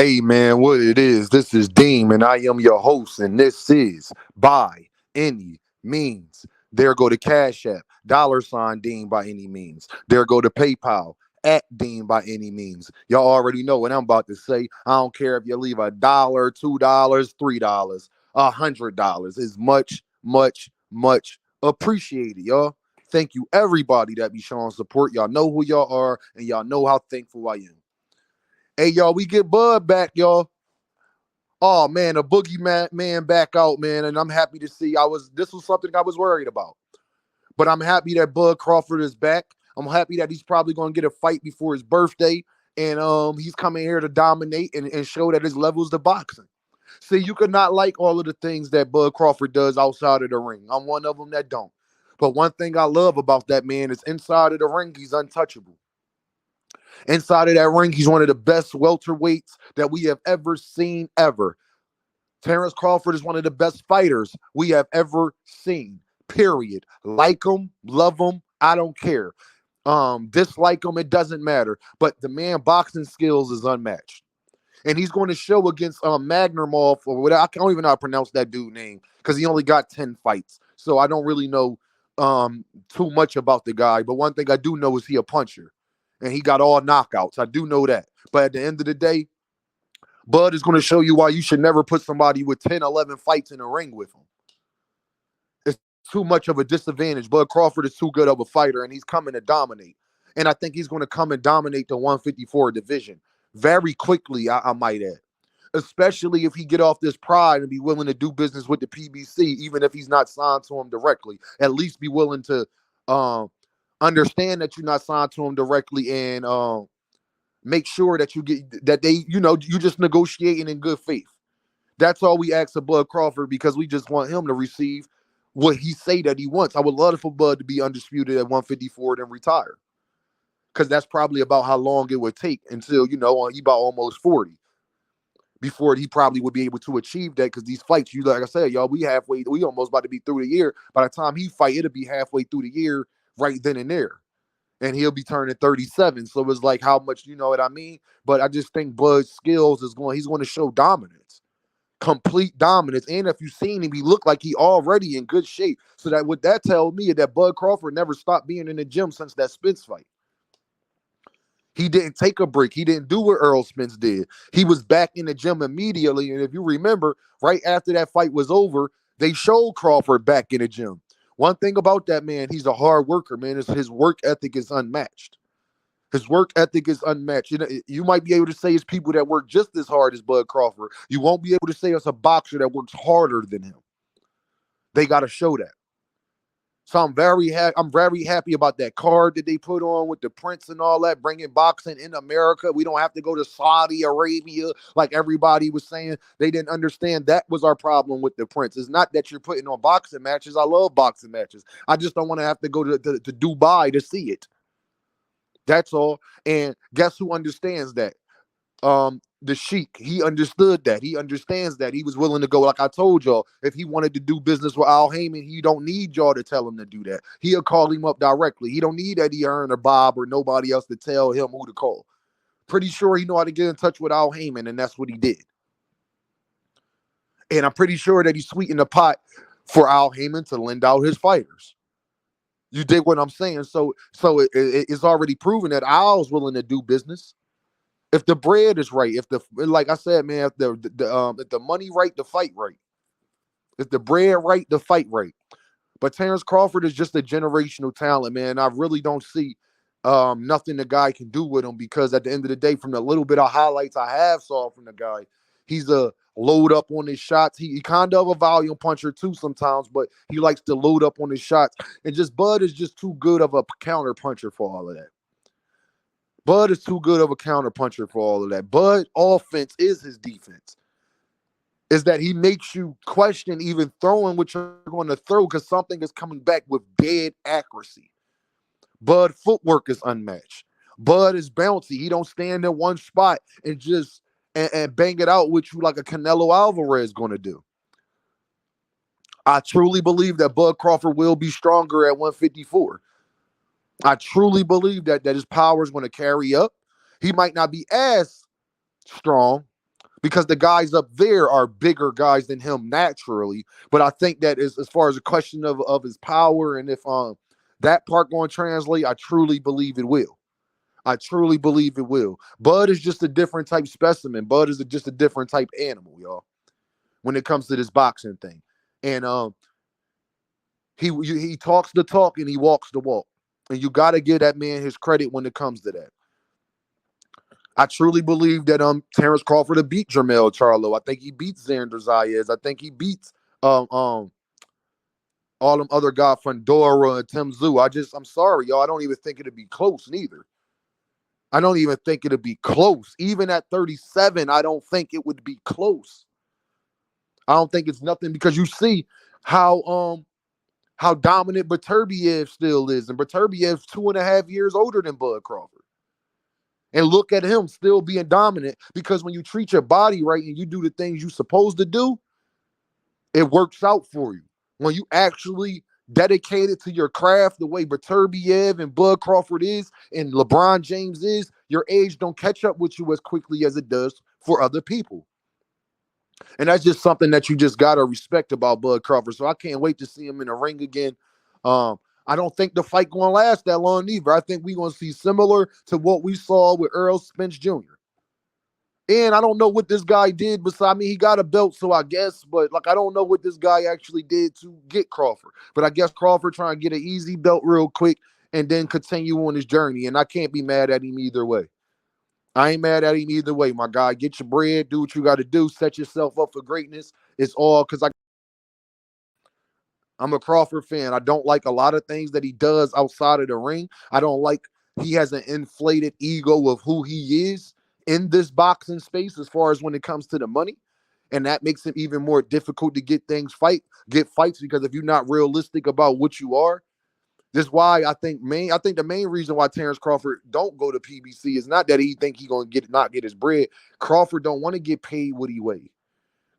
Hey man, what it is? This is Deem, and I am your host, and this is By Any Means. There go to Cash App, $ Deem by any means. There go to PayPal at Deem by any means. Y'all already know what I'm about to say. I don't care if you leave $1, $2, $3, $100. Is much appreciated, y'all. Thank you, everybody that be showing support. Y'all know who y'all are, and y'all know how thankful I am. Hey, y'all, we get Bud back, y'all. Oh man, a man back out, man, and I'm happy to see. This was something I was worried about, but I'm happy that Bud Crawford is back. I'm happy that he's probably going to get a fight before his birthday, and he's coming here to dominate and show that his level's to boxing. See, you could not like all of the things that Bud Crawford does outside of the ring. I'm one of them that don't. But one thing I love about that man is inside of the ring, he's untouchable. Inside of that ring, he's one of the best welterweights that we have ever seen ever. Terence Crawford is one of the best fighters we have ever seen. Period. Like him, love him, I don't care. Dislike him, it doesn't matter. But the man boxing skills is unmatched. And he's going to show against Magnumov or whatever. I don't even know how to pronounce that dude's name because he only got 10 fights. So I don't really know too much about the guy. But one thing I do know is he a puncher. And he got all knockouts. I do know that. But at the end of the day, Bud is going to show you why you should never put somebody with 10, 11 fights in a ring with him. It's too much of a disadvantage. Bud Crawford is too good of a fighter, and he's coming to dominate. And I think he's going to come and dominate the 154 division very quickly, I might add. Especially if he get off this pride and be willing to do business with the PBC, even if he's not signed to him directly. At least be willing to understand that you're not signed to him directly and make sure that you get that you just negotiating in good faith. That's all we ask of Bud Crawford because we just want him to receive what he say that he wants. I would love for Bud to be undisputed at 154 and retire. Because that's probably about how long it would take until, he about almost 40 before he probably would be able to achieve that. Because these fights, like I said, y'all, we almost about to be through the year. By the time he fight, it'll be halfway through the year right then and there. And he'll be turning 37. So it's like how much, you know what I mean? But I just think Bud's skills he's going to show dominance. Complete dominance. And if you've seen him, he looked like he already in good shape. So that what that tells me is that Bud Crawford never stopped being in the gym since that Spence fight. He didn't take a break. He didn't do what Earl Spence did. He was back in the gym immediately. And if you remember, right after that fight was over, they showed Crawford back in the gym. One thing about that man, he's a hard worker, man. His work ethic is unmatched. His work ethic is unmatched. You might be able to say it's people that work just as hard as Bud Crawford. You won't be able to say it's a boxer that works harder than him. They got to show that. So I'm very happy about that card that they put on with the Prince and all that, bringing boxing in America. We don't have to go to Saudi Arabia like everybody was saying. They didn't understand that was our problem with the Prince. It's not that you're putting on boxing matches. I love boxing matches. I just don't want to have to go to Dubai to see it. That's all. And guess who understands that? The Sheik, he understood that. He understands that. He was willing to go. Like I told y'all, if he wanted to do business with Al Heyman, he don't need y'all to tell him to do that. He'll call him up directly. He don't need Eddie Hearn or Bob or nobody else to tell him who to call. Pretty sure he know how to get in touch with Al Heyman, and that's what he did. And I'm pretty sure that he sweetened the pot for Al Heyman to lend out his fighters. You dig what I'm saying? So it's already proven that Al's willing to do business. If the bread is right, like I said, man, if the money right, the fight right. If the bread right, the fight right. But Terence Crawford is just a generational talent, man. I really don't see nothing the guy can do with him because at the end of the day, from the little bit of highlights I have saw from the guy, he's a load up on his shots. He kind of a volume puncher too sometimes, but he likes to load up on his shots. And just Bud is just too good of a counter puncher for all of that. Bud is too good of a counter puncher for all of that. Bud offense is his defense. Is that he makes you question even throwing what you're going to throw because something is coming back with dead accuracy. Bud footwork is unmatched. Bud is bouncy. He don't stand in one spot and just and bang it out with you like a Canelo Alvarez is going to do. I truly believe that Bud Crawford will be stronger at 154. I truly believe that his power is going to carry up. He might not be as strong, because the guys up there are bigger guys than him naturally. But I think that is, as far as a question of his power, and if that part going to translate, I truly believe it will. I truly believe it will. Bud is just a different type specimen. Bud is just a different type animal, y'all, when it comes to this boxing thing. And he talks the talk and he walks the walk. And you got to give that man his credit when it comes to that. I truly believe that Terence Crawford will beat Jermell Charlo. I think he beats Xander Zayas. I think he beats all them other guys, Fundora and Tim Zoo. I'm sorry, y'all. I don't even think it'd be close, neither. I don't even think it'd be close. Even at 37, I don't think it would be close. I don't think it's nothing, because you see how dominant Beterbiev still is. And Beterbiev's 2.5 years older than Bud Crawford. And look at him still being dominant, because when you treat your body right and you do the things you're supposed to do, it works out for you. When you actually dedicated to your craft the way Beterbiev and Bud Crawford is and LeBron James is, your age don't catch up with you as quickly as it does for other people. And that's just something that you just got to respect about Bud Crawford. So I can't wait to see him in the ring again. I don't think the fight going to last that long either. I think we're going to see similar to what we saw with Earl Spence Jr. And I don't know what this guy did besides, I mean, he got a belt, so I guess, but like, I don't know what this guy actually did to get Crawford. But I guess Crawford trying to get an easy belt real quick and then continue on his journey. And I can't be mad at him either way. I ain't mad at him either way, my guy. Get your bread, do what you got to do, set yourself up for greatness. It's all because I'm a Crawford fan. I don't like a lot of things that he does outside of the ring. I don't like he has an inflated ego of who he is in this boxing space as far as when it comes to the money. And that makes it even more difficult to get fights, because if you're not realistic about what you are, this is why I think the main reason why Terence Crawford don't go to PBC is not that he think he gonna not get his bread. Crawford don't want to get paid what he weigh.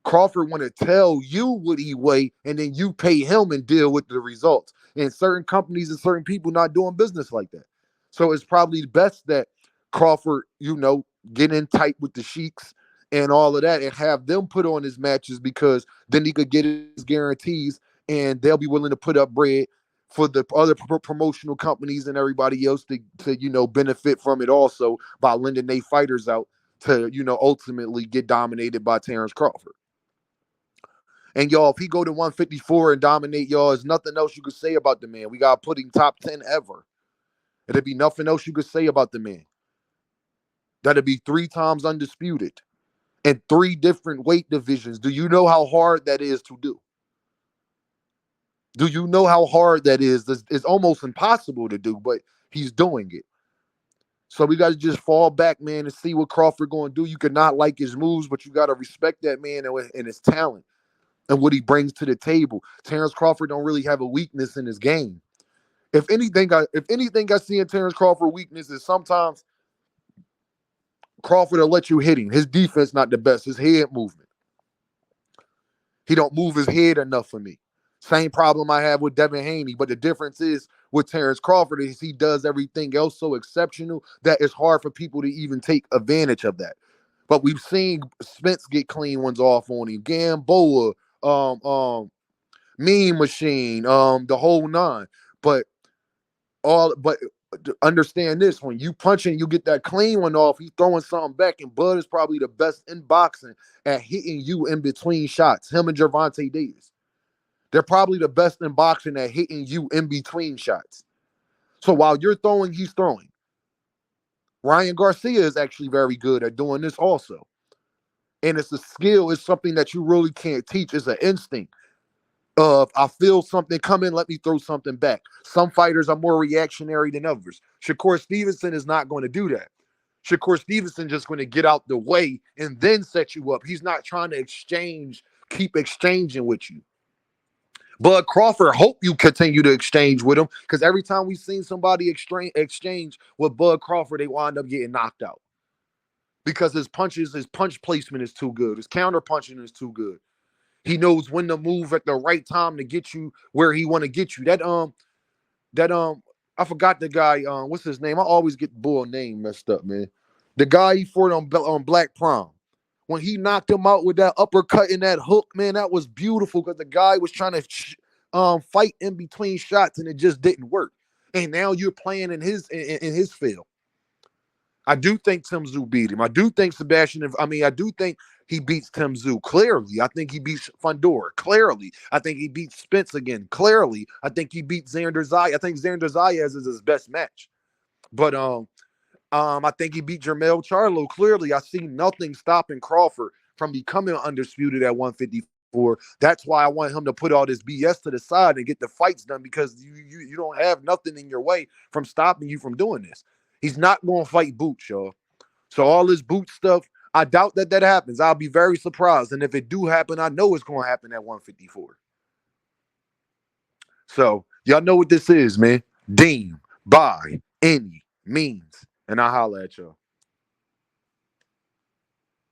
Crawford want to tell you what he weigh, and then you pay him and deal with the results. And certain companies and certain people not doing business like that. So it's probably best that Crawford, get in tight with the Sheiks and all of that and have them put on his matches, because then he could get his guarantees and they'll be willing to put up bread for the other promotional companies and everybody else to benefit from it also by lending their fighters out to, ultimately get dominated by Terence Crawford. And y'all, if he go to 154 and dominate, y'all, there's nothing else you could say about the man. We got to put him top 10 ever. It'd be nothing else you could say about the man. That'd be 3 times undisputed in 3 different weight divisions. Do you know how hard that is to do? Do you know how hard that is? It's almost impossible to do, but he's doing it. So we got to just fall back, man, and see what Crawford going to do. You could not like his moves, but you got to respect that man and his talent and what he brings to the table. Terence Crawford don't really have a weakness in his game. If anything, I see in Terence Crawford weakness is sometimes Crawford will let you hit him. His defense not the best. His head movement. He don't move his head enough for me. Same problem I have with Devinhaney, but the difference is with Terence Crawford is he does everything else so exceptional that it's hard for people to even take advantage of that. But we've seen Spence get clean ones off on him. Gamboa, Mean Machine, the whole 9. But understand this: when you punching, you get that clean one off, he's throwing something back, and Bud is probably the best in boxing at hitting you in between shots. Him and Gervontadavis. They're probably the best in boxing at hitting you in between shots. So while you're throwing, he's throwing. Ryan Garcia is actually very good at doing this also. And it's a skill. It's something that you really can't teach. It's an instinct of, I feel something coming, let me throw something back. Some fighters are more reactionary than others. Shakur Stevenson is not going to do that. Shakur Stevenson just going to get out the way and then set you up. He's not trying to keep exchanging with you. Bud Crawford, hope you continue to exchange with him, because every time we've seen somebody exchange with Bud Crawford, they wind up getting knocked out. Because his punch placement is too good. His counter punching is too good. He knows when to move at the right time to get you where he want to get you. I forgot the guy, what's his name? I always get the bull name messed up, man. The guy he fought on Black Prom. When he knocked him out with that uppercut and that hook, man, that was beautiful because the guy was trying to fight in between shots and it just didn't work. And now you're playing in his field. I do think Tim Tszyu beat him. I do think I do think he beats Tim Tszyu clearly. I think he beats Fundora clearly. I think he beats Spence again clearly. I think he beats Xander Zayas. I think Xander Zayas is his best match. But I think he beat Jermell Charlo clearly. I see nothing stopping Crawford from becoming undisputed at 154. That's why I want him to put all this BS to the side and get the fights done because you don't have nothing in your way from stopping you from doing this. He's not going to fight Boots, y'all. So all this boot stuff, I doubt that happens. I'll be very surprised. And if it do happen, I know it's going to happen at 154. So y'all know what this is, man. Deem by any means. And I'll holler at y'all.